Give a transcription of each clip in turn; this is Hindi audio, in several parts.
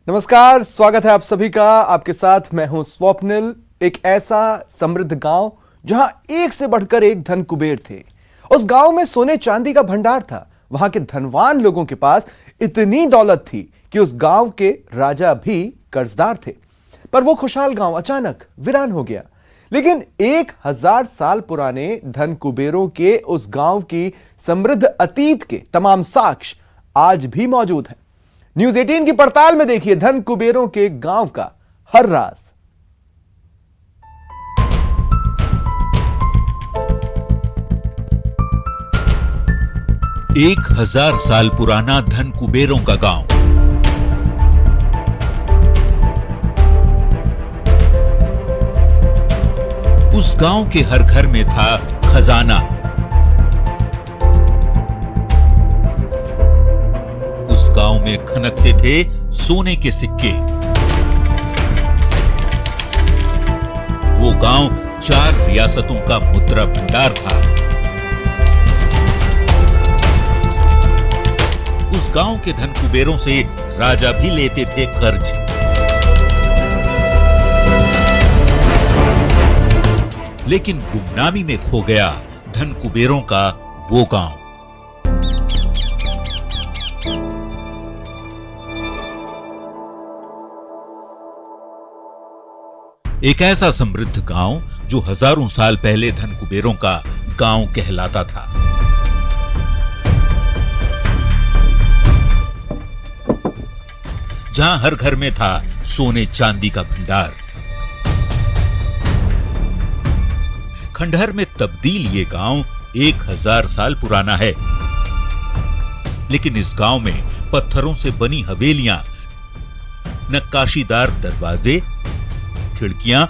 नमस्कार, स्वागत है आप सभी का। आपके साथ मैं हूं स्वप्निल। एक ऐसा समृद्ध गांव जहां एक से बढ़कर एक धन कुबेर थे। उस गांव में सोने चांदी का भंडार था। वहां के धनवान लोगों के पास इतनी दौलत थी कि उस गांव के राजा भी कर्जदार थे। पर वो खुशहाल गांव अचानक वीरान हो गया। लेकिन 1000 साल पुराने धन कुबेरों के उस गांव की समृद्ध अतीत के तमाम साक्ष्य आज भी मौजूद हैं। न्यूज 18 की पड़ताल में देखिए धन कुबेरों के गांव का हर राज। एक 1000 साल पुराना धन कुबेरों का गांव। उस गांव के हर घर में था खजाना। उस गांव में खनकते थे सोने के सिक्के। वो गांव 4 रियासतों का मुद्रा भंडार था। उस गांव के धन कुबेरों से राजा भी लेते थे कर्ज। लेकिन गुमनामी में खो गया धन कुबेरों का वो गांव। एक ऐसा समृद्ध गांव जो हजारों साल पहले धन कुबेरों का गांव कहलाता था। जहां हर घर में था सोने चांदी का भंडार। खंडहर में तब्दील ये गांव 1000 साल पुराना है। लेकिन इस गांव में पत्थरों से बनी हवेलियां, नक्काशीदार दरवाजे, खिड़कियां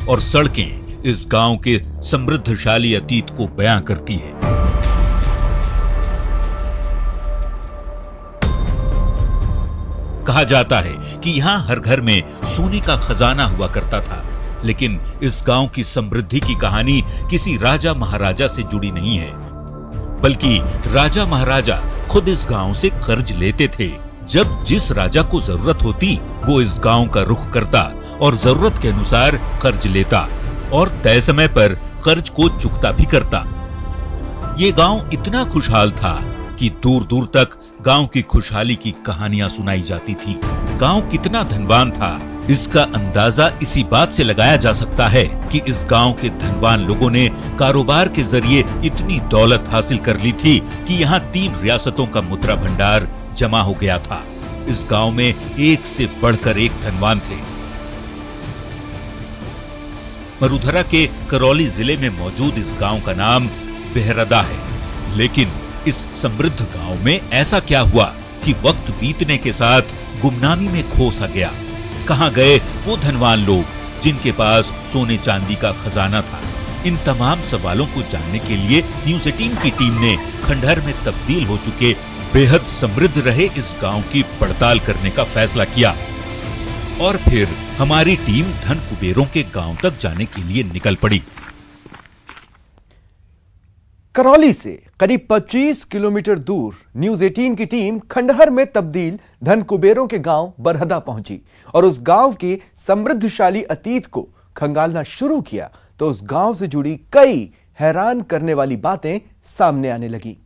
और सड़कें इस गांव के समृद्धशाली अतीत को बयां करती है। कहा जाता है कि यहां हर घर में सोने का खजाना हुआ करता था। लेकिन इस गांव की समृद्धि की कहानी किसी राजा महाराजा से जुड़ी नहीं है, बल्कि राजा महाराजा खुद इस गांव से कर्ज लेते थे। जब जिस राजा को जरूरत होती वो इस गांव का रुख करता और जरूरत के अनुसार कर्ज लेता और तय समय पर कर्ज को चुकता भी करता। ये गांव इतना खुशहाल था कि दूर दूर तक गांव की खुशहाली की कहानियां सुनाई जाती थी। गांव कितना धनवान था इसका अंदाजा इसी बात से लगाया जा सकता है कि इस गांव के धनवान लोगों ने कारोबार के जरिए इतनी दौलत हासिल कर ली थी कि यहाँ 3 रियासतों का मुद्रा भंडार जमा हो गया था। इस गांव में एक से बढ़कर एक धनवान थे। मरुधरा के करौली जिले में मौजूद इस गांव का नाम बेहरदा है। लेकिन इस समृद्ध गांव में ऐसा क्या हुआ कि वक्त बीतने के साथ गुमनामी में खो सा गया? कहां गए वो धनवान लोग जिनके पास सोने चांदी का खजाना था? इन तमाम सवालों को जानने के लिए न्यूज 18 की टीम ने खंडहर में तब्दील हो चुके बेहद समृद्ध रहे इस गांव की पड़ताल करने का फैसला किया। और फिर हमारी टीम धन कुबेरों के गांव तक जाने के लिए निकल पड़ी। करौली से करीब 25 किलोमीटर दूर न्यूज 18 की टीम खंडहर में तब्दील धन कुबेरों के गांव बरहदा पहुंची और उस गांव की समृद्धशाली अतीत को खंगालना शुरू किया तो उस गांव से जुड़ी कई हैरान करने वाली बातें सामने आने लगी।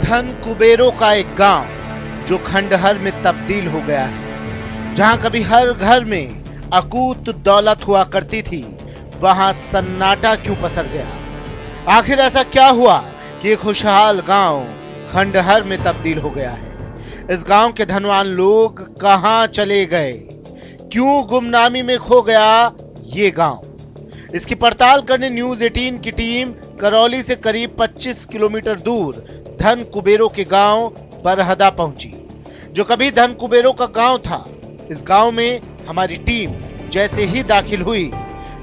धन कुबेरों का एक गांव जो खंडहर में तब्दील हो गया है। जहां कभी हर घर में अकूत दौलत हुआ करती थी, वहां सन्नाटा क्यों पसर गया? आखिर ऐसा क्या हुआ कि ये खुशहाल गांव खंडहर में तब्दील हो गया है? इस गांव के धनवान लोग कहां चले गए? क्यों गुमनामी में खो गया ये गांव? इसकी पड़ताल करने न्यूज 18 की टीम करौली से करीब 25 किलोमीटर दूर धन कुबेरों के गांव बरहदा पहुंची, जो कभी धन कुबेरों का गांव था। इस गांव में हमारी टीम जैसे ही दाखिल हुई,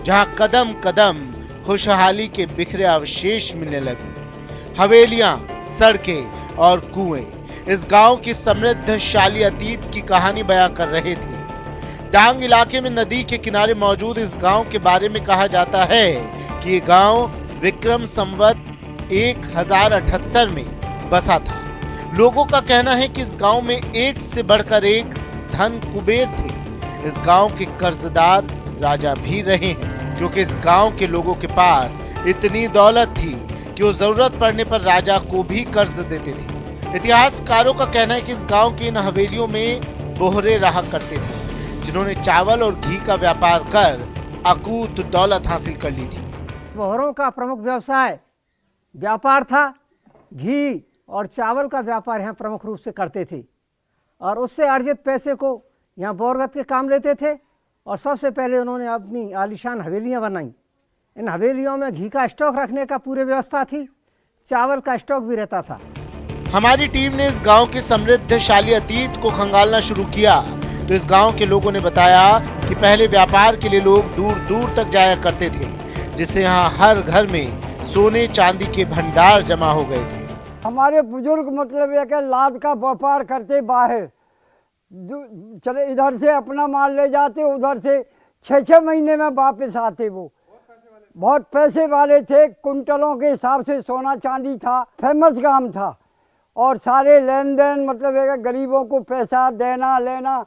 जहां कदम कदम खुशहाली के बिखरे अवशेष मिलने लगे, हवेलियां, सड़कें और कुएं इस गांव की समृद्धशाली अतीत की कहानी बयां कर रहे थे। डांग इलाके में नदी के किनारे मौजूद इस गांव के बारे में कहा जाता है कि ये गांव विक्रम संवत 1078 में बसा था। लोगों का कहना है कि इस गांव में एक से बढ़कर एक धन कुबेर थे। इस गांव के कर्जदार राजा भी रहे हैं, क्योंकि इस गांव के लोगों के पास इतनी दौलत थी कि वो जरूरत पड़ने पर राजा को भी कर्ज देते थे। इतिहासकारों का कहना है कि इस गांव की इन हवेलियों में बोहरे रहा करते थे, जिन्होंने चावल और घी का व्यापार कर अकूत दौलत हासिल कर ली थी। बोहरों का प्रमुख व्यवसाय व्यापार था। घी और चावल का व्यापार यहाँ प्रमुख रूप से करते थे और उससे अर्जित पैसे को यहाँ बोरगत के काम लेते थे। और सबसे पहले उन्होंने अपनी आलीशान हवेलियाँ बनाई। इन हवेलियों में घी का स्टॉक रखने का पूरी व्यवस्था थी, चावल का स्टॉक भी रहता था। हमारी टीम ने इस गांव के समृद्धशाली अतीत को खंगालना शुरू किया तो इस गांव के लोगों ने बताया कि पहले व्यापार के लिए लोग दूर दूर तक जाया करते थे, जिससे यहाँ हर घर में सोने चांदी के भंडार जमा हो गए थे। हमारे बुजुर्ग मतलब है कि लाद का व्यापार करते, बाहर चले इधर से अपना माल ले जाते, उधर से 6-6 महीने में वापस आते। वो बहुत पैसे वाले थे, कुंटलों के हिसाब से सोना चांदी था, फेमस गांव था। और सारे लेन देन मतलब है कि गरीबों को पैसा देना लेना,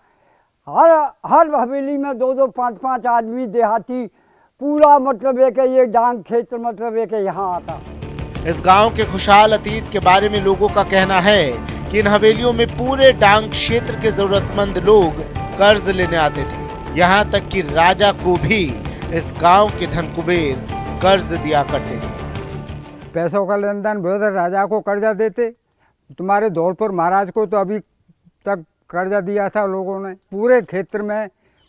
हर हवेली में 2-2 5-5 आदमी देहाती पूरा मतलब है कि ये डांग क्षेत्र मतलब है कि यहाँ आता। इस गांव के खुशहाल अतीत के बारे में लोगों का कहना है कि इन हवेलियों में पूरे डांग क्षेत्र के जरूरतमंद लोग कर्ज लेने आते थे। यहाँ तक कि राजा को भी इस गांव के धन कुबेर कर्ज दिया करते थे। पैसों का लेन देन बहुत, राजा को कर्जा देते। तुम्हारे धौलपुर महाराज को तो अभी तक कर्जा दिया था लोगों ने। पूरे क्षेत्र में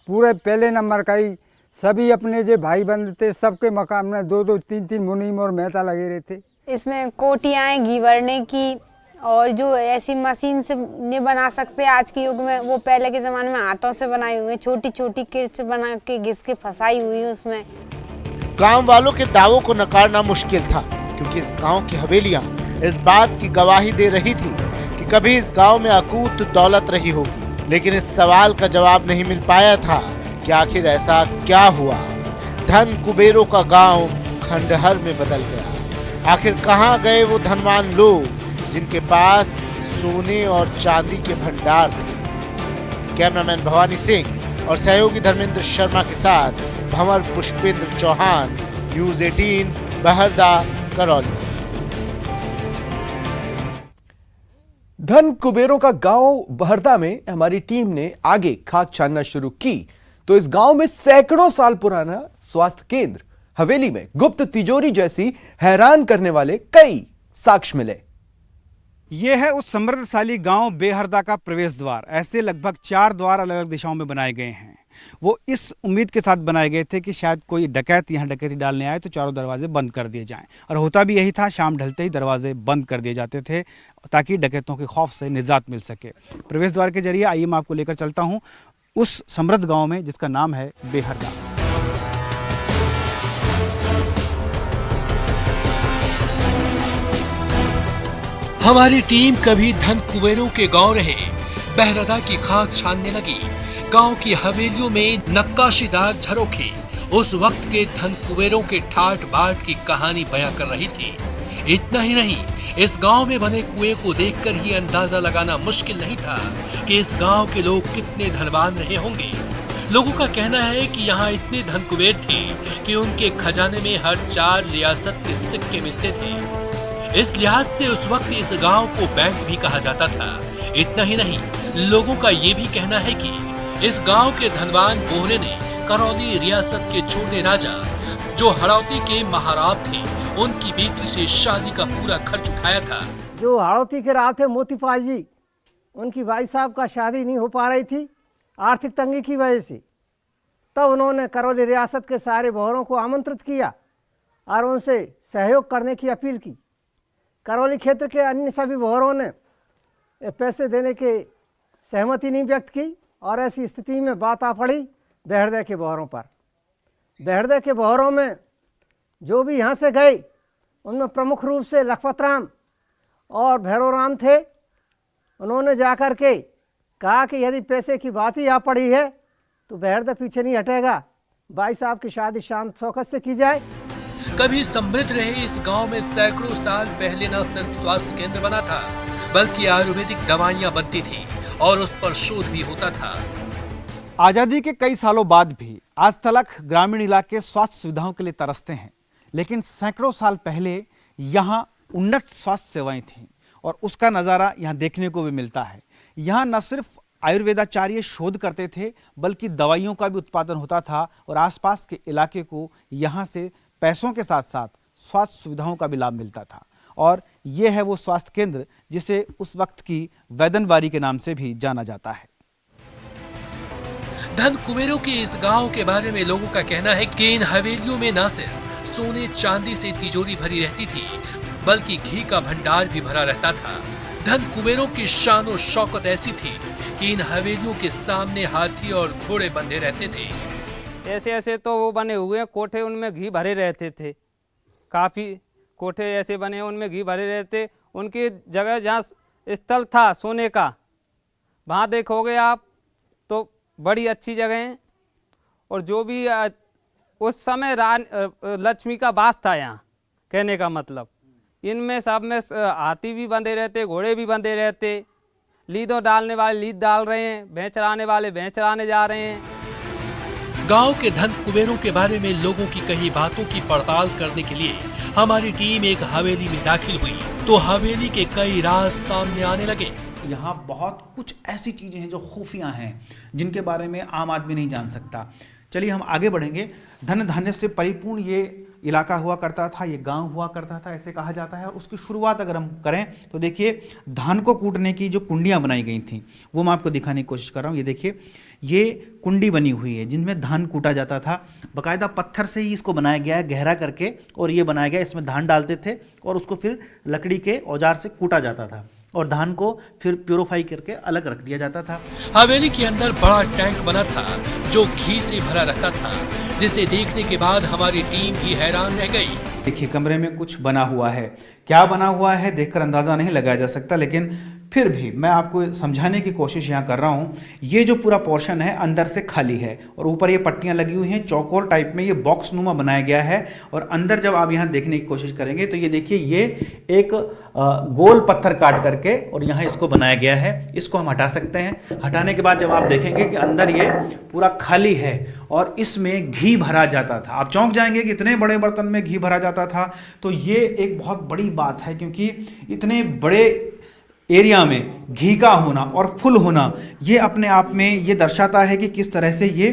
पूरे पहले नंबर का ही सभी अपने जो भाई बंद थे, सबके मकान में 2-2 3-3 मुनीम और मेहता लगे रहते। इसमें कोटियाँ घी भरने की और जो ऐसी मशीन से नहीं बना सकते आज के युग में, वो पहले के ज़माने में हाथों से बनाई हुई, छोटी छोटी किस्त बना के घिस के फंसाई हुई उसमें। गांव वालों के दावों को नकारना मुश्किल था, क्योंकि इस गांव की हवेलियां इस बात की गवाही दे रही थी कि कभी इस गांव में अकूत दौलत रही होगी। लेकिन इस सवाल का जवाब नहीं मिल पाया था कि आखिर ऐसा क्या हुआ। धन कुबेरों का गांव खंडहर में बदल गया। आखिर कहां गए वो धनवान लोग जिनके पास सोने और चांदी के भंडार थे। कैमरामैन भवानी सिंह और सहयोगी धर्मेंद्र शर्मा के साथ भंवर पुष्पेंद्र चौहान, न्यूज़ 18, बहरदा, करौली। धन कुबेरों का गांव बहरदा में हमारी टीम ने आगे खाक छानना शुरू की तो इस गांव में सैकड़ों साल पुराना स्वास्थ्य केंद्र, हवेली में गुप्त तिजोरी जैसी हैरान करने वाले कई साक्ष्य मिले। ये है उस समृद्धशाली गांव बेहरदा का प्रवेश द्वार। ऐसे लगभग 4 द्वार अलग अलग दिशाओं में बनाए गए हैं। वो इस उम्मीद के साथ बनाए गए थे कि शायद कोई डकैत यहाँ डकैती डालने आए तो चारों दरवाजे बंद कर दिए जाएं। और होता भी यही था, शाम ढलते ही दरवाजे बंद कर दिए जाते थे ताकि डकैतों के खौफ से निजात मिल सके। प्रवेश द्वार के जरिए आइए मैं आपको लेकर चलता हूँ उस समृद्ध गाँव में जिसका नाम है बेहरदा। हमारी टीम कभी धन कुबेरों के गांव रहे बहरदा की खाक छानने लगी। गांव की हवेलियों में नक्काशीदार झरोखे उस वक्त के धन कुबेरों के ठाट बाट की कहानी बयां कर रही थी। इतना ही नहीं, इस गांव में बने कुएं को देखकर ही अंदाजा लगाना मुश्किल नहीं था कि इस गांव के लोग कितने धनवान रहे होंगे। लोगों का कहना है कि यहाँ इतने धन कुबेर थे कि उनके खजाने में हर 4 रियासत के सिक्के मिलते थे। इस लिहाज से उस वक्त इस गांव को बैंक भी कहा जाता था। इतना ही नहीं, लोगों का ये भी कहना है कि इस गांव के धनवान बोहरे ने करौली रियासत के छोटे राजा जो हड़ौती के महाराज थे, उनकी बेटी से शादी का पूरा खर्च उठाया था। जो हड़ौती के राव थे मोतीपाल जी, उनकी भाई साहब का शादी नहीं हो पा रही थी आर्थिक तंगी की वजह से। तब उन्होंने करौली रियासत के सारे बोहरों को आमंत्रित किया और उनसे सहयोग करने की अपील की। करौली क्षेत्र के अन्य सभी बोहरों ने पैसे देने के सहमति नहीं व्यक्त की और ऐसी स्थिति में बात आ पड़ी बहरदा के बोहरों पर। बहरदा के बोहरों में जो भी यहाँ से गए उनमें प्रमुख रूप से लखपत राम और भैरव राम थे। उन्होंने जाकर के कहा कि यदि पैसे की बात ही आ पड़ी है तो बहरदा पीछे नहीं हटेगा, भाई साहब की शादी शांत शौकत से की जाए। कभी समृद्ध रहे इस गांव में सैकड़ों साल पहले न सिर्फ स्वास्थ्य केंद्र बना था, बल्कि आयुर्वेदिक दवाइयां बनती थी और उस पर शोध भी होता था। आज़ादी के कई सालों बाद भी आज तक ग्रामीण इलाके स्वास्थ्य सुविधाओं के लिए तरसते हैं, लेकिन सैकड़ों साल पहले यहाँ उन्नत स्वास्थ्य सेवाएं थीं और उसका नज़ारा यहाँ देखने को भी मिलता है। यहाँ न सिर्फ आयुर्वेदाचार्य शोध करते थे, बल्कि दवाइयों का भी उत्पादन होता था और आसपास के इलाके को यहाँ से पैसों के साथ साथ स्वास्थ्य सुविधाओं का भी लाभ मिलता था। और ये है वो स्वास्थ्य केंद्र जिसे उस वक्त की वैदनबारी के नाम से भी जाना जाता है। धन कुबेरों के इस गांव के बारे में लोगों का कहना है कि इन हवेलियों में न सिर्फ सोने चांदी से तिजोरी भरी रहती थी, बल्कि घी का भंडार भी भरा रहता था। धन कुबेरों की शान और शौकत ऐसी थी कि इन हवेलियों के सामने हाथी और घोड़े बंधे रहते थे। ऐसे ऐसे तो वो बने हुए कोठे, उनमें घी भरे रहते थे। काफी कोठे ऐसे बने उनमें घी भरे रहते। उनकी जगह जहाँ स्थल था सोने का, वहाँ देखोगे आप तो बड़ी अच्छी जगह है। और जो भी उस समय लक्ष्मी का वास था यहाँ, कहने का मतलब इनमें सब में हाथी भी बंधे रहते, घोड़े भी बंधे रहते। लीदों डालने वाले लीद डाल रहे हैं, भैंस चराने वाले भैंस चराने जा रहे हैं। गांव के धन कुबेरों के बारे में लोगों की कही बातों की पड़ताल करने के लिए हमारी टीम एक हवेली में दाखिल हुई तो हवेली के कई राज सामने आने लगे। यहाँ बहुत कुछ ऐसी चीज़ें हैं जो खुफिया हैं, जिनके बारे में आम आदमी नहीं जान सकता। चलिए हम आगे बढ़ेंगे। धन धान्य से परिपूर्ण ये इलाका हुआ करता था, ये गांव हुआ करता था, ऐसे कहा जाता है। और उसकी शुरुआत अगर हम करें तो देखिए, धान को कूटने की जो कुंडियाँ बनाई गई थी वो मैं आपको दिखाने की कोशिश कर रहा हूँ। ये देखिए, ये कुंडी बनी हुई है जिनमें धान कूटा जाता था। बाकायदा पत्थर से ही इसको बनाया गया है, गहरा करके, और ये बनाया गया। इसमें धान डालते थे और उसको फिर लकड़ी के औजार से कूटा जाता था और धान को फिर प्यूरिफाई करके अलग रख दिया जाता था। हवेली के अंदर बड़ा टैंक बना था जो घी से भरा रहता था, जिसे देखने के बाद हमारी टीम भी हैरान रह गई। देखिए, कमरे में कुछ बना हुआ है। क्या बना हुआ है देखकर अंदाजा नहीं लगाया जा सकता, लेकिन फिर भी मैं आपको समझाने की कोशिश यहाँ कर रहा हूँ। ये जो पूरा पोर्शन है अंदर से खाली है और ऊपर ये पट्टियाँ लगी हुई हैं, चौकोर टाइप में ये बॉक्स नुमा बनाया गया है। और अंदर जब आप यहाँ देखने की कोशिश करेंगे तो ये देखिए, ये एक गोल पत्थर काट करके और यहाँ इसको बनाया गया है। इसको हम हटा सकते हैं। हटाने के बाद जब आप देखेंगे कि अंदर ये पूरा खाली है और इसमें घी भरा जाता था। आप चौंक जाएंगे कि इतने बड़े बर्तन में घी भरा जाता था। तो ये एक बहुत बड़ी बात है, क्योंकि इतने बड़े एरिया में घी का होना और फुल होना, ये अपने आप में ये दर्शाता है कि किस तरह से ये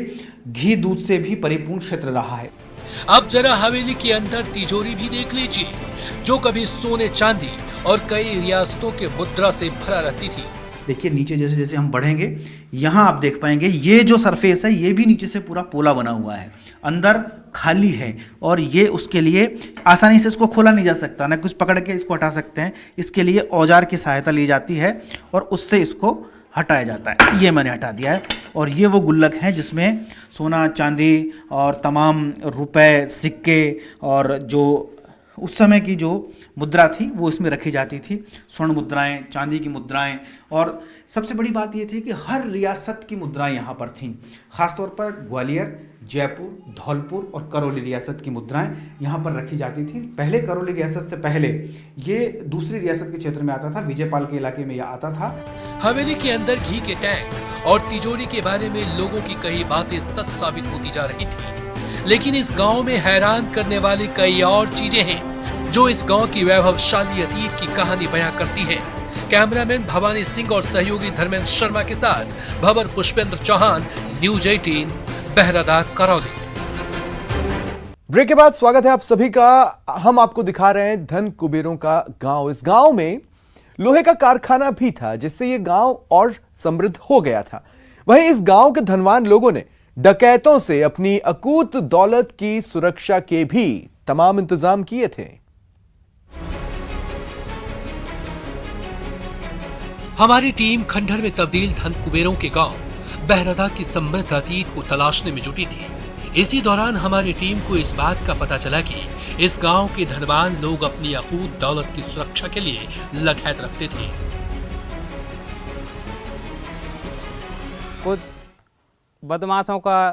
घी दूध से भी परिपूर्ण क्षेत्र रहा है। अब जरा हवेली के अंदर तिजोरी भी देख लीजिए, जो कभी सोने चांदी और कई रियासतों के मुद्रा से भरा रहती थी। देखिए, नीचे जैसे जैसे हम बढ़ेंगे यहाँ आप देख पाएंगे ये जो सरफेस है ये भी नीचे से पूरा पोला बना हुआ है, अंदर खाली है। और ये उसके लिए आसानी से इसको खोला नहीं जा सकता, ना कुछ पकड़ के इसको हटा सकते हैं। इसके लिए औजार की सहायता ली जाती है और उससे इसको हटाया जाता है। ये मैंने हटा दिया है। और ये वो गुल्लक हैं जिसमें सोना चांदी और तमाम रुपए सिक्के और जो उस समय की जो मुद्रा थी वो इसमें रखी जाती थी। स्वर्ण मुद्राएं, चांदी की मुद्राएं, और सबसे बड़ी बात ये थी कि हर रियासत की मुद्राएं यहाँ पर थीं। खासतौर पर ग्वालियर, जयपुर, धौलपुर और करौली रियासत की मुद्राएं यहाँ पर रखी जाती थी। पहले करौली रियासत से पहले ये दूसरी रियासत के क्षेत्र में आता था, विजयपाल के इलाके में यह आता था। हवेली के अंदर घी के टैंक और तिजोरी के बारे में लोगों की कई बातें सच साबित होती जा रही थी, लेकिन इस गांव में हैरान करने वाली कई और चीजें हैं जो इस गांव की वैभवशाली अतीत की कहानी बयां करती है। कैमरामैन भवानी सिंह और सहयोगी धर्मेंद्र शर्मा के साथ भंवर पुष्पेंद्र चौहान, न्यूज 18, बहरादा, करौली। ब्रेक के बाद स्वागत है आप सभी का। हम आपको दिखा रहे हैं धन कुबेरों का गांव। इस गांव में लोहे का कारखाना भी था, जिससे ये गांव और समृद्ध हो गया था। वहीं इस गांव के धनवान लोगों ने डकैतों से अपनी अकूत दौलत की सुरक्षा के भी तमाम इंतजाम किए थे। हमारी टीम खंडहर में तब्दील धन कुबेरों के गांव बहरादा की समृद्ध अतीत को तलाशने में जुटी थी। इसी दौरान हमारी टीम को इस बात का पता चला कि इस गांव के धनवान लोग अपनी अकूत दौलत की सुरक्षा के लिए लगात रखते थे। कुछ बदमाशों का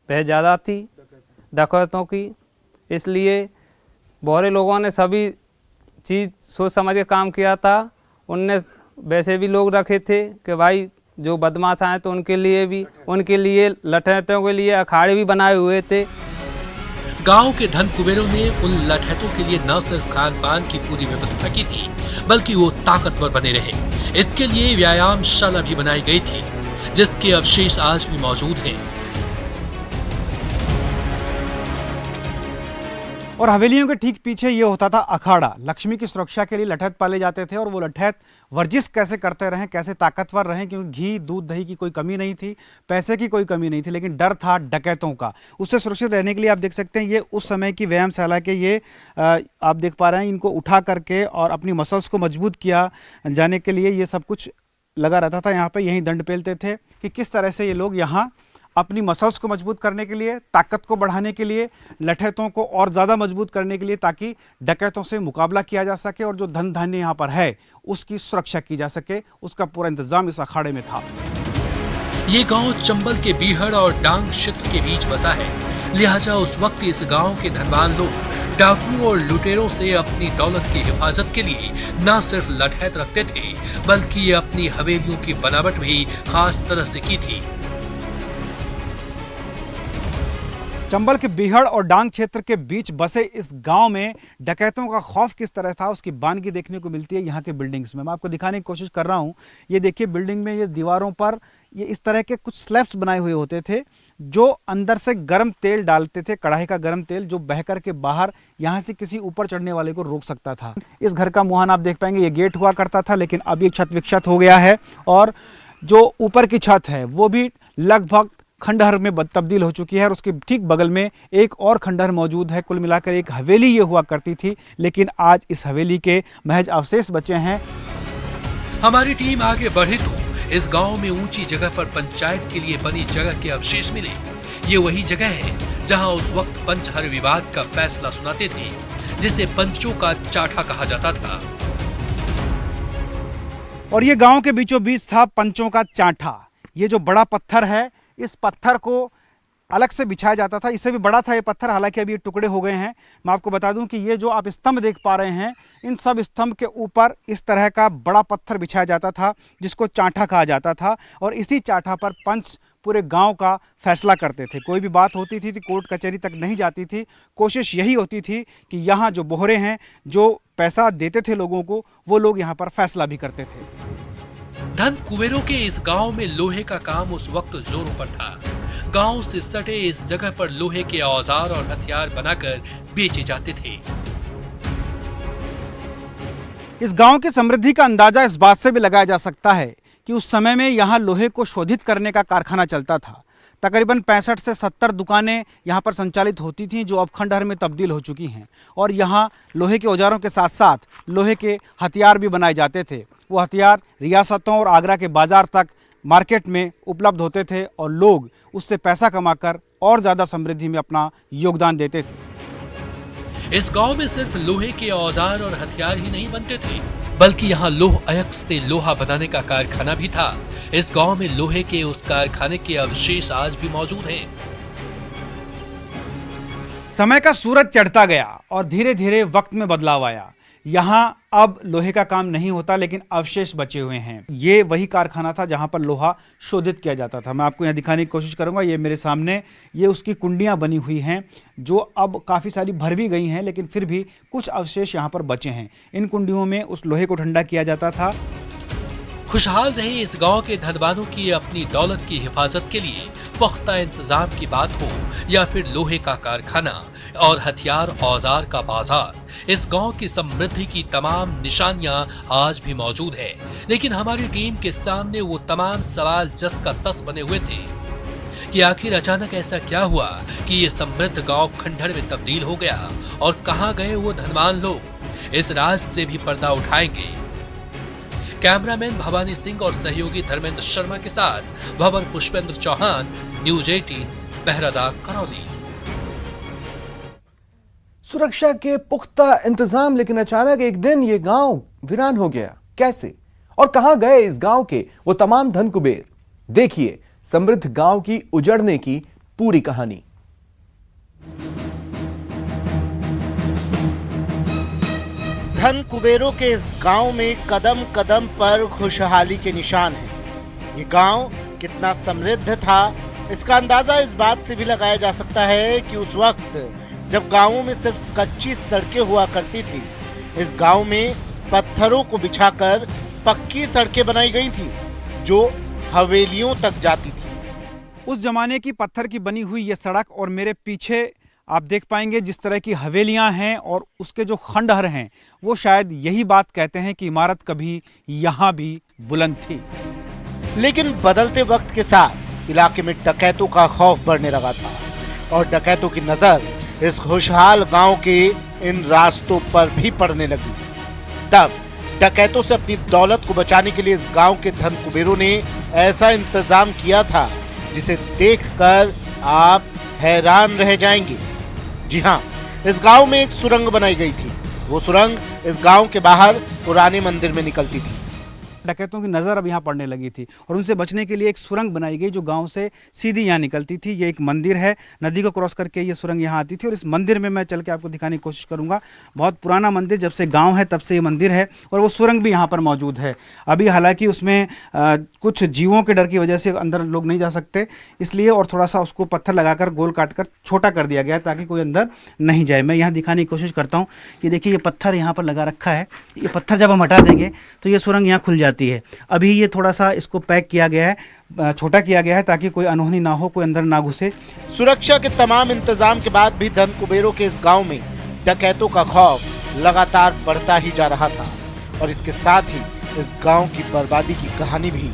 भय ज़्यादा थी, डकैतों की, इसलिए बहुरे लोगों ने सभी चीज़ सोच समझ के काम किया था। उनने वैसे भी लोग रखे थे कि भाई जो बदमाश आए तो उनके लिए लठैतों के लिए अखाड़े भी बनाए हुए थे। गांव के धन कुबेरों ने उन लठैतों के लिए न सिर्फ खान पान की पूरी व्यवस्था की थी, बल्कि वो ताकतवर बने रहे। इसके लिए व्यायामशाला भी बनाई गई थी, जिसके अवशेष आज भी मौजूद हैं। और हवेलियों के ठीक पीछे ये होता था अखाड़ा। लक्ष्मी की सुरक्षा के लिए लठैत पाले जाते थे और वो लठैत वर्जिश कैसे करते रहें, कैसे ताकतवर रहें, क्योंकि घी दूध दही की कोई कमी नहीं थी, पैसे की कोई कमी नहीं थी, लेकिन डर था डकैतों का। उससे सुरक्षित रहने के लिए आप देख सकते हैं ये उस समय की व्यायामशाला के ये आप देख पा रहे हैं, इनको उठा करके और अपनी मसल्स को मजबूत किया जाने के लिए ये सब कुछ लगा रहता था। यहाँ पर यहीं दंड पेलते थे कि किस तरह से ये लोग यहाँ अपनी मसल्स को मजबूत करने के लिए, ताकत को बढ़ाने के लिए, लठैतों को और ज़्यादा मजबूत करने के लिए, ताकि डकैतों से मुकाबला किया जा सके और जो धन धान्य यहाँ पर है उसकी सुरक्षा की जा सके। उसका पूरा इंतजाम इस अखाड़े में था। ये गांव चंबल के बीहड़ और डांग क्षेत्र के बीच बसा है, लिहाजा उस वक्त इस गांव के धनवान लोग डाकुओं और लुटेरों से अपनी दौलत की हिफाजत के लिए न सिर्फ लठैत रखते थे, बल्कि अपनी हवेलियों की बनावट भी खास तरह से की थी। चंबल के बीहड़ और डांग क्षेत्र के बीच बसे इस गांव में डकैतों का खौफ किस तरह था उसकी बानगी देखने को मिलती है यहाँ के बिल्डिंग्स में। मैं आपको दिखाने की कोशिश कर रहा हूँ। ये देखिए बिल्डिंग में ये दीवारों पर ये इस तरह के कुछ स्लैब्स बनाए हुए होते थे जो अंदर से गर्म तेल डालते थे, कढ़ाई का गर्म तेल, जो बह कर के बाहर यहाँ से किसी ऊपर चढ़ने वाले को रोक सकता था। इस घर का मुहान आप देख पाएंगे, ये गेट हुआ करता था, लेकिन अब ये छत विक्षत हो गया है और जो ऊपर की छत है वो भी लगभग खंडहर में तब्दील हो चुकी है और उसके ठीक बगल में एक और खंडहर मौजूद है। कुल मिलाकर एक हवेली ये हुआ करती थी, लेकिन आज इस हवेली के महज अवशेष बचे हैं। हमारी टीम आगे बढ़ी तो इस गांव में ऊंची जगह पर पंचायत के लिए बनी जगह के अवशेष मिले। ये वही जगह है जहां उस वक्त पंच हर विवाद का फैसला सुनाते थे, जिसे पंचों का चाठा कहा जाता था। और ये गांव के बीचों बीच था पंचों का चाठा। ये जो बड़ा पत्थर है, इस पत्थर को अलग से बिछाया जाता था। इससे भी बड़ा था ये पत्थर, हालांकि अभी ये टुकड़े हो गए हैं। मैं आपको बता दूं कि ये जो आप स्तंभ देख पा रहे हैं, इन सब स्तंभ के ऊपर इस तरह का बड़ा पत्थर बिछाया जाता था जिसको चाठा कहा जाता था और इसी चाठा पर पंच पूरे गांव का फैसला करते थे। कोई भी बात होती थी तो कोर्ट कचहरी तक नहीं जाती थी। कोशिश यही होती थी कि यहाँ जो बोहरे हैं, जो पैसा देते थे लोगों को, वो लोग यहाँ पर फैसला भी करते थे। धन कुबेरों के इस गांव में लोहे का काम उस वक्त जोरों पर था। गांव से सटे इस जगह पर लोहे के औजार और हथियार बनाकर बेचे जाते थे। इस गांव की समृद्धि का अंदाजा इस बात से भी लगाया जा सकता है कि उस समय में यहाँ लोहे को शोधित करने का कारखाना चलता था। तकरीबन 65 से 70 दुकानें यहाँ पर संचालित होती थीं, जो अब खंडहर में तब्दील हो चुकी हैं। और यहाँ लोहे के औजारों के साथ साथ लोहे के हथियार भी बनाए जाते थे। वो हथियार रियासतों और आगरा के बाजार तक मार्केट में उपलब्ध होते थे और लोग उससे पैसा कमाकर और ज़्यादा समृद्धि में अपना योगदान देते थे। इस गांव में सिर्फ लोहे के औजार और हथियार ही नहीं बनते थे, बल्कि यहाँ लोह अयस्क से लोहा बनाने का कारखाना भी था। इस गांव में लोहे के उस कारखाने के अवशेष आज भी मौजूद हैं। समय का सूरज चढ़ता गया और धीरे धीरे वक्त में बदलाव आया। यहाँ अब लोहे का काम नहीं होता, लेकिन अवशेष बचे हुए हैं। ये वही कारखाना था जहाँ पर लोहा शोधित किया जाता था। मैं आपको यहाँ दिखाने की कोशिश करूँगा। ये मेरे सामने ये उसकी कुंडियाँ बनी हुई हैं, जो अब काफ़ी सारी भर भी गई हैं, लेकिन फिर भी कुछ अवशेष यहाँ पर बचे हैं। इन कुंडियों में उस लोहे को ठंडा किया जाता था। खुशहाल रहे इस गांव के धनवानों की अपनी दौलत की हिफाजत के लिए पुख्ता इंतजाम की बात हो या फिर लोहे का कारखाना और हथियार औजार का बाजार, इस गांव की समृद्धि की तमाम निशानियां आज भी मौजूद है। लेकिन हमारी टीम के सामने वो तमाम सवाल जस का तस बने हुए थे कि आखिर अचानक ऐसा क्या हुआ कि ये समृद्ध गांव खंडहर में तब्दील हो गया और कहां गए वो धनवान लोग। इस राज से भी पर्दा उठाएंगे। कैमरामैन भवानी सिंह और सहयोगी धर्मेंद्र शर्मा के साथ भवन पुष्पेंद्र चौहान, न्यूज 18, बहरादा, करौली। सुरक्षा के पुख्ता इंतजाम, लेकिन अचानक एक दिन ये गांव वीरान हो गया। कैसे और कहां गए इस गांव के वो तमाम धन कुबेर? देखिए समृद्ध गांव की उजड़ने की पूरी कहानी। धन कुबेरों के इस गांव में कदम कदम पर खुशहाली के निशान हैं। ये गांव कितना समृद्ध था, इसका अंदाजा इस बात से भी लगाया जा सकता है कि उस वक्त जब गांवों में सिर्फ कच्ची सड़कें हुआ करती थी, इस गांव में पत्थरों को बिछाकर पक्की सड़कें बनाई गई थी जो हवेलियों तक जाती थी। उस जमाने की पत्थर की बनी हुई ये सड़क और मेरे पीछे आप देख पाएंगे जिस तरह की हवेलियां हैं और उसके जो खंडहर हैं, वो शायद यही बात कहते हैं कि इमारत कभी यहां भी बुलंद थी। लेकिन बदलते वक्त के साथ इलाके में डकैतों का खौफ बढ़ने लगा था और डकैतों की नजर इस खुशहाल गांव के इन रास्तों पर भी पड़ने लगी। तब डकैतों से अपनी दौलत को बचाने के लिए इस गांव के धन कुबेरों ने ऐसा इंतजाम किया था जिसे देखकर आप हैरान रह जाएंगे। जी हां, इस गांव में एक सुरंग बनाई गई थी। वो सुरंग इस गांव के बाहर पुराने मंदिर में निकलती थी। डकैतों की नज़र अब यहाँ पड़ने लगी थी और उनसे बचने के लिए एक सुरंग बनाई गई जो गांव से सीधी यहाँ निकलती थी। ये एक मंदिर है, नदी को क्रॉस करके ये सुरंग यहाँ आती थी और इस मंदिर में मैं चल के आपको दिखाने की कोशिश करूँगा। बहुत पुराना मंदिर, जब से गांव है तब से ये मंदिर है और वो सुरंग भी यहाँ पर मौजूद है। अभी हालांकि उसमें कुछ जीवों के डर की वजह से अंदर लोग नहीं जा सकते, इसलिए और थोड़ा सा उसको पत्थर लगाकर गोल काट कर छोटा कर दिया गया ताकि कोई अंदर नहीं जाए। मैं यहाँ दिखाने की कोशिश करता हूँ। ये देखिए, ये पत्थर यहाँ पर लगा रखा है। ये पत्थर जब हम हटा देंगे तो ये सुरंग यहाँ खुल जाती है। अभी ये थोड़ा सा इसको पैक किया गया है, छोटा किया गया है ताकि कोई अनहोनी ना हो, कोई अंदर ना घुसे। सुरक्षा के तमाम इंतजाम के बाद भी धन कुबेरों के इस गांव में डकैतों का खौफ लगातार बढ़ता ही जा रहा था और इसके साथ ही इस गांव की बर्बादी की कहानी भी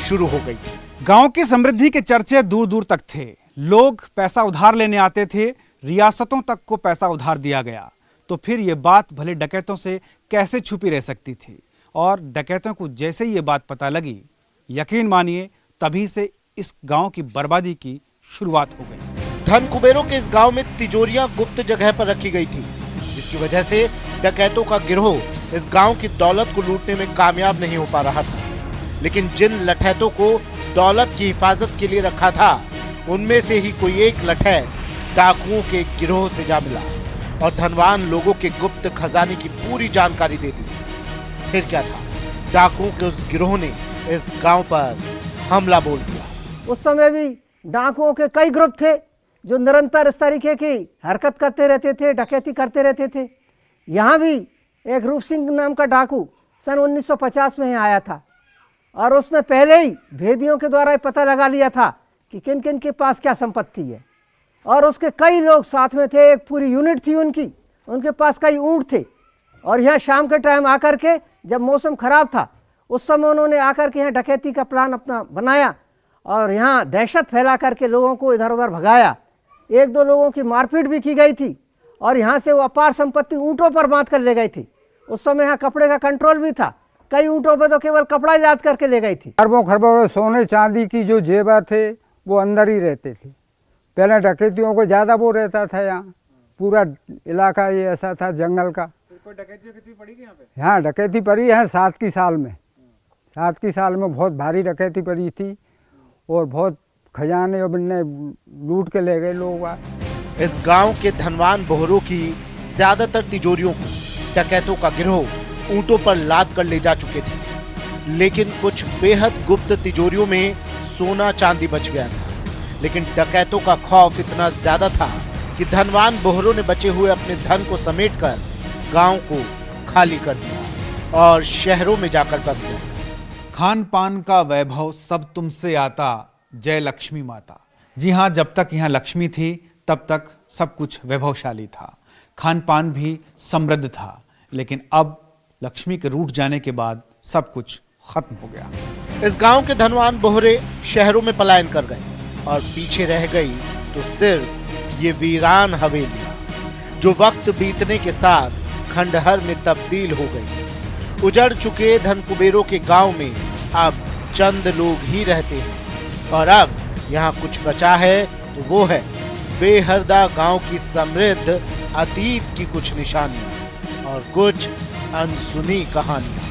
शुरू हो गई। गांव की समृद्धि के चर्चे दूर दूर तक थे। लोग पैसा उधार लेने आते थे, रियासतों तक को पैसा उधार दिया गया। तो फिर ये बात भले डकैतों से कैसे छुपी रह सकती थी। और डकैतों को जैसे ही ये बात पता लगी, यकीन मानिए तभी से इस गांव की बर्बादी की शुरुआत हो गई। धन कुबेरों के इस गांव में तिजोरियां गुप्त जगह पर रखी गई थी, जिसकी वजह से डकैतों का गिरोह इस गांव की दौलत को लूटने में कामयाब नहीं हो पा रहा था। लेकिन जिन लठैतों को दौलत की हिफाजत के लिए रखा था, उनमें से ही कोई एक लठैत डाकुओं के गिरोह से जा मिला और धनवान लोगों के गुप्त खजाने की पूरी जानकारी दे दी। फिर क्या था, डाकुओं के उस गिरोह ने इस गांव पर हमला बोल दिया। उस समय भी डाकुओं के कई ग्रुप थे जो निरंतर इस तरीके की हरकत करते रहते थे, डकैती करते रहते थे। यहाँ भी एक रूप सिंह नाम का डाकू सन 1950 में आया था और उसने पहले ही भेदियों के द्वारा पता लगा लिया था कि किन किन के पास क्या संपत्ति है और उसके कई लोग साथ में थे। एक पूरी यूनिट थी उनकी, उनके पास कई ऊँट थे और यहाँ शाम के टाइम आकर के, जब मौसम खराब था, उस समय उन्होंने आकर के यहाँ डकैती का प्लान अपना बनाया और यहाँ दहशत फैला करके लोगों को इधर उधर भगाया। एक दो लोगों की मारपीट भी की गई थी और यहाँ से वो अपार संपत्ति ऊँटों पर बांध कर ले गई थी। उस समय यहाँ कपड़े का कंट्रोल भी था, कई ऊँटों पर तो केवल कपड़ा ही लाद करके ले गई थी। खरबों खरबों सोने चांदी की जो जेवर थे वो अंदर ही रहते थे। पहले डकैतियों को ज़्यादा वो रहता था। यहाँ पूरा इलाका ये ऐसा था जंगल का। कोई डकैती पड़ी यहाँ पे? हाँ, डकैती पड़ी है 7 की साल में। 7 की साल में बहुत भारी डकैती पड़ी थी और बहुत खजाने ने लूट के ले गए लोग। इस गांव के धनवान बोहरों की ज्यादातर तिजोरियों को डकैतों का गिरोह ऊंटों पर लाद कर ले जा चुके थे। लेकिन कुछ बेहद गुप्त तिजोरियों में सोना चांदी बच गया था। लेकिन डकैतों का खौफ इतना ज्यादा था कि धनवान बोहरों ने बचे हुए अपने धन को समेटकर गांव को खाली कर दिया और शहरों में जाकर बस गए। खान पान का वैभव सब तुमसे आता, जय लक्ष्मी माता। जी हाँ, जब तक यहाँ लक्ष्मी थी तब तक सब कुछ वैभवशाली था, खान पान भी समृद्ध था। लेकिन अब लक्ष्मी के रूठ जाने के बाद सब कुछ खत्म हो गया। इस गांव के धनवान बोहरे शहरों में पलायन कर गए और पीछे रह गई तो सिर्फ ये वीरान हवेलियां, जो वक्त बीतने के साथ खंडहर में तब्दील हो गई। उजड़ चुके धन कुबेरों के गांव में अब चंद लोग ही रहते हैं और अब यहाँ कुछ बचा है तो वो है बेहरदा गांव की समृद्ध अतीत की कुछ निशानियां और कुछ अनसुनी कहानियां।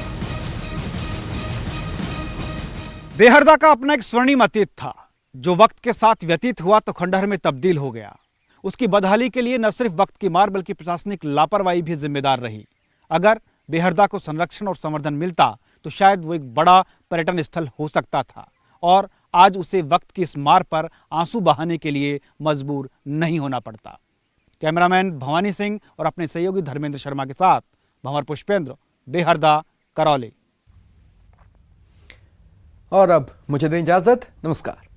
बेहरदा का अपना एक स्वर्णिम अतीत था जो वक्त के साथ व्यतीत हुआ तो खंडहर में तब्दील हो गया। उसकी बदहाली के लिए न सिर्फ वक्त की मार बल्कि प्रशासनिक लापरवाही भी जिम्मेदार रही। अगर बेहरदा को संरक्षण और संवर्धन मिलता तो शायद वो एक बड़ा पर्यटन स्थल हो सकता था और आज उसे वक्त की इस मार पर आंसू बहाने के लिए मजबूर नहीं होना पड़ता। कैमरामैन भवानी सिंह और अपने सहयोगी धर्मेंद्र शर्मा के साथ भंवर पुष्पेंद्र, बेहरदा, करौली। और अब मुझे दें इजाजत। नमस्कार।